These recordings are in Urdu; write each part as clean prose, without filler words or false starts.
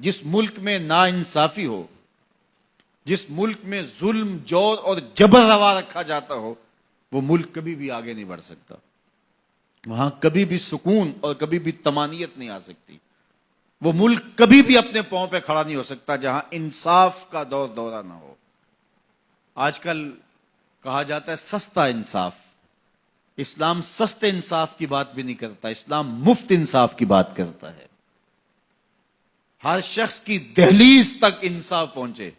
جس ملک میں ناانصافی ہو، جس ملک میں ظلم، جور اور جبر روا رکھا جاتا ہو، وہ ملک کبھی بھی آگے نہیں بڑھ سکتا. وہاں کبھی بھی سکون اور کبھی بھی طمانینت نہیں آ سکتی. وہ ملک کبھی بھی اپنے پاؤں پہ کھڑا نہیں ہو سکتا جہاں انصاف کا دور دورہ نہ ہو. آج کل کہا جاتا ہے سستا انصاف. اسلام سستے انصاف کی بات بھی نہیں کرتا، اسلام مفت انصاف کی بات کرتا ہے. ہر شخص کی دہلیز تک انصاف پہنچے.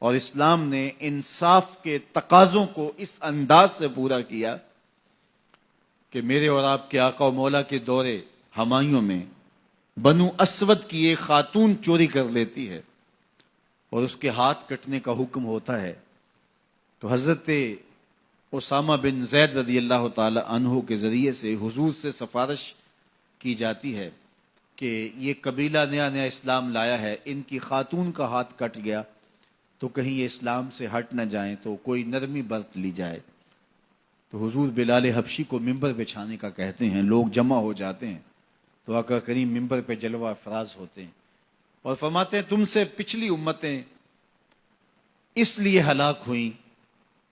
اور اسلام نے انصاف کے تقاضوں کو اس انداز سے پورا کیا کہ میرے اور آپ کے آقا و مولا کے دور ہمایوں میں بنو اسود کی ایک خاتون چوری کر لیتی ہے اور اس کے ہاتھ کٹنے کا حکم ہوتا ہے، تو حضرت اسامہ بن زید رضی اللہ تعالی عنہ کے ذریعے سے حضور سے سفارش کی جاتی ہے کہ یہ قبیلہ نیا نیا اسلام لایا ہے، ان کی خاتون کا ہاتھ کٹ گیا تو کہیں یہ اسلام سے ہٹ نہ جائیں، تو کوئی نرمی برت لی جائے. تو حضور بلال حبشی کو ممبر بچھانے کا کہتے ہیں. لوگ جمع ہو جاتے ہیں تو آقا کریم ممبر پہ جلوہ افراز ہوتے ہیں اور فرماتے ہیں تم سے پچھلی امتیں اس لیے ہلاک ہوئیں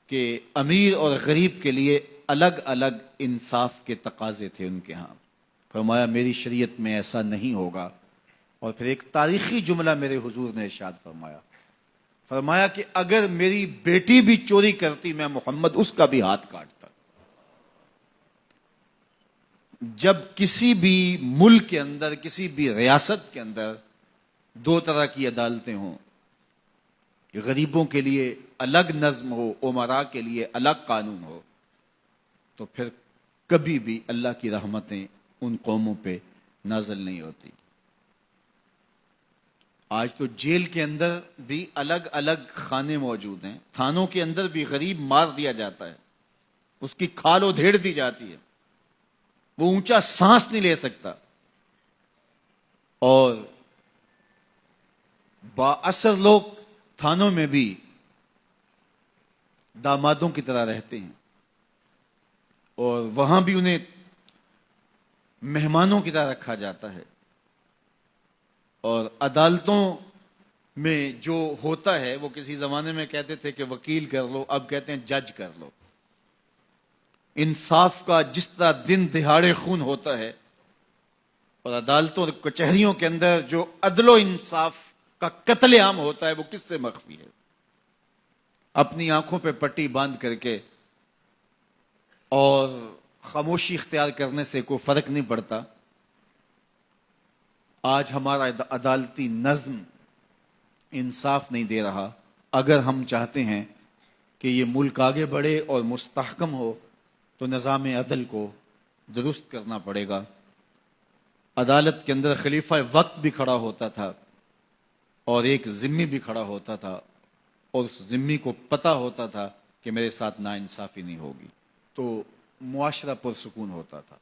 کہ امیر اور غریب کے لیے الگ الگ انصاف کے تقاضے تھے ان کے ہاں. فرمایا میری شریعت میں ایسا نہیں ہوگا. اور پھر ایک تاریخی جملہ میرے حضور نے ارشاد فرمایا کہ اگر میری بیٹی بھی چوری کرتی میں محمد اس کا بھی ہاتھ کاٹتا. جب کسی بھی ملک کے اندر، کسی بھی ریاست کے اندر دو طرح کی عدالتیں ہوں، غریبوں کے لیے الگ نظم ہو، امراء کے لیے الگ قانون ہو، تو پھر کبھی بھی اللہ کی رحمتیں ان قوموں پہ نازل نہیں ہوتی. آج تو جیل کے اندر بھی الگ الگ خانے موجود ہیں، تھانوں کے اندر بھی غریب مار دیا جاتا ہے، اس کی کھال ادھیڑ دی جاتی ہے، وہ اونچا سانس نہیں لے سکتا، اور با اثر لوگ تھانوں میں بھی دامادوں کی طرح رہتے ہیں اور وہاں بھی انہیں مہمانوں کی طرح رکھا جاتا ہے. اور عدالتوں میں جو ہوتا ہے وہ کسی زمانے میں کہتے تھے کہ وکیل کر لو، اب کہتے ہیں جج کر لو. انصاف کا جس طرح دن دہاڑے خون ہوتا ہے اور عدالتوں اور کچہریوں کے اندر جو عدل و انصاف کا قتل عام ہوتا ہے وہ کس سے مخفی ہے؟ اپنی آنکھوں پہ پٹی باندھ کر کے اور خاموشی اختیار کرنے سے کوئی فرق نہیں پڑتا. آج ہمارا عدالتی نظم انصاف نہیں دے رہا. اگر ہم چاہتے ہیں کہ یہ ملک آگے بڑھے اور مستحکم ہو تو نظام عدل کو درست کرنا پڑے گا. عدالت کے اندر خلیفہ وقت بھی کھڑا ہوتا تھا اور ایک ذمی بھی کھڑا ہوتا تھا اور اس ذمی کو پتہ ہوتا تھا کہ میرے ساتھ ناانصافی نہیں ہوگی، تو معاشرہ پرسکون ہوتا تھا.